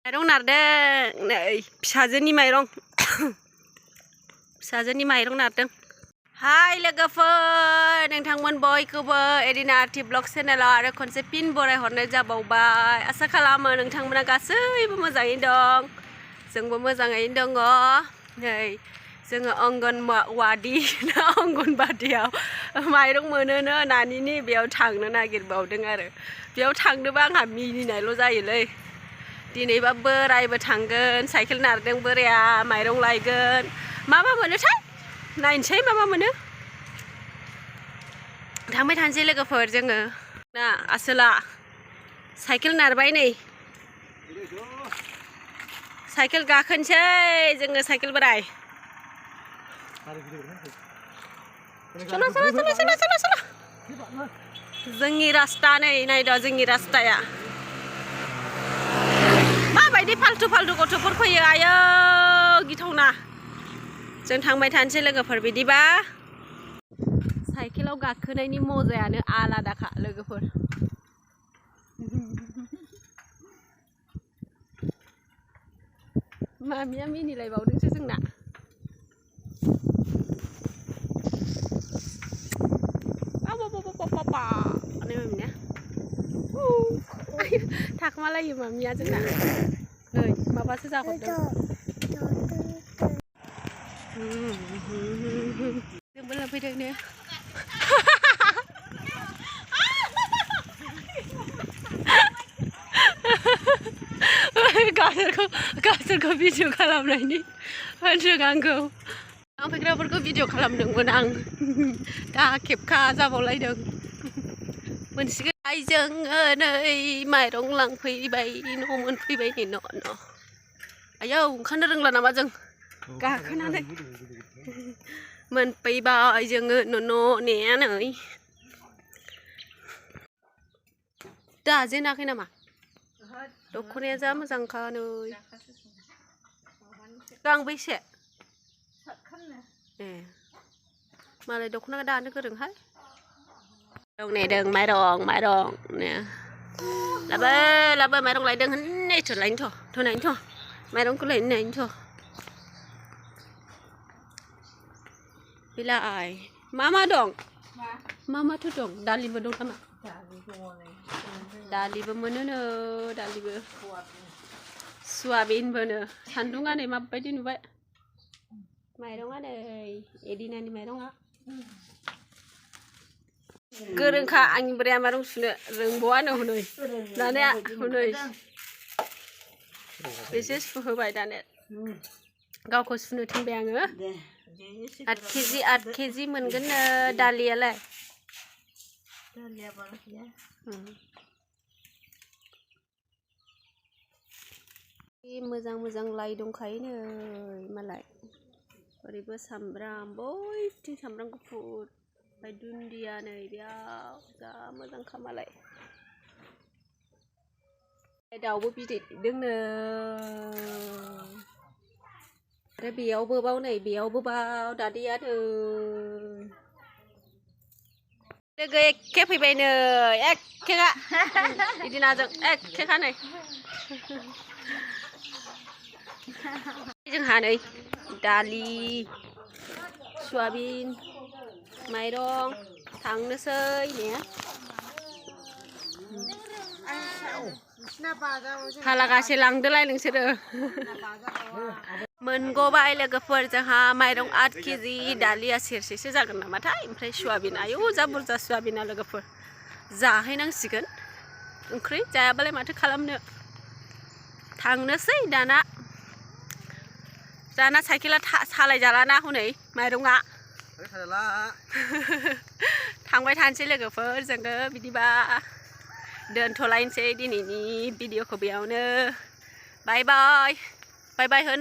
माइरं नारदों नै फिसाजोनि माइरं फिसाजोनि माइरं नारदों। हाय लोगोफोर, नोंथांमोन बयखौबो एदिना आर्टि ब्लग चेनेलाव आरो खनसे फिन बरायहरनाय जाबावबाय। आसा खालामो नोंथांमोना गासैबो मोजाङैनो दं, जोंबो मोजाङैनो दङ। नै जोङो अंगनवाडी ना अंगनबादियाव माइरं मोनोनो नानिनि बेयाव थांनो नागिरबावदों आरो बेयाव थांनोबा आंहा मिनिनायल' जायोलै। दिनैबा बोरायबो थांगोन, साइकेल नारदों बोराया, माइरं लायगोन। मा मोनोथाय नायनोसै मा मोनो। थांबाय थानोसै लोगोफोर जोङो ना। आसोला साइकेल नारबाय नै, साइकेल गाखोनोसै जोङो साइकेल बोराय। चलो चलो चलो चलो चलो चलो जोंनि रास्ता नै नायद' जोंनि रास्ताया माबायदि फाल्थु फाल्थु गथ'फोर फैयो, आयो गिथावना। जों थांबाय थानोसै लोगोफोर। बिदिबा साइकेलाव गाखोनायनि मजायानो आलादाखा लोगोफोर। मामिया मिनिलायबावदोंसो जोंना। थाखोमालायो मामिया जोंना। नै माबासो जाहरदों। जोंबो लांफैदों ने। गावसोरखौ भिडिअ खालामनायनि होनदों आंखौ। लांफैग्राफोरखौ भिडिअ खालामदोंमोन आं, दा खेबखा जाबावलायदों। मोनसिगोन जोङो नै माइरं लांफैबाय, न' मोनफैबाय नै न'। आयौ ओंखारनो रोंला नामा जों गाखोनानै। मोनफैबाय जोङो न' नेया नै। दाजेनाखै नामा? दख'नाया जा मोजांखा नै। गांबैसे? ए मालाय दख'ना दानो गोरोंहाय। नेदों माइरं ने। लाबो माइरं लायदों होननाय थ' लायनोथ' माइरंखौ लायनोथ'। बिलाय मा दं? माथो दं? दालिबो दं नामा? दालिबो मोनोनो, दालिबो सयाबिनबोनो। सान्दुङा नै माबायदि नुबाय। माइरङा नै एदिनानि माइरङा गोरोंखा आंनि बोराया माइरं सुनो रोंबावानो हनै दानिया। हनै बेसे सुहोबाय दाने, गावखौ सुनो थिनबाय आङो। 8 केजि मोनगोननो दालियालाय। मोजां लाइ दंखायो नै मालाय। ओरैबो सामब्राम, बयथिं सामब्राम गुफुर, ओमफ्राय दुन्दिया नै बेयाव जा मोजांखा मालाय। दाउबो बिदै दैदोंनो आरो बेयावबो बाव नै, बेयावबो बाव दादैयानो। लोगो एखे फैबाय नै, एखेखा इदिनाजों एखेखा नै। जोंहा नै दालि, सयाबिन, माइरं थांनोसै ने। हालागासे लांदोलाय नोंसोरो। मोनगबाय लोगोफोर जोंहा माइरं 8 केजि, दालिया सेरसेसो जागोन नामाथाय, ओमफ्राय सयाबिन। आयौ जा बुरजा सयाबिना लोगोफोर। जाहैनांसिगोन। ओंख्रि जायाबालाय माथो खालामनो। थांनोसै दाना साइकेला सालायजालाना हनै माइरङा। थांबाय थानोसै लोगोफोर जोङो। बिदिबा दोनथ'लायनोसै दिनैनि भिडिअखौ बेयावनो। बाय बाय होन।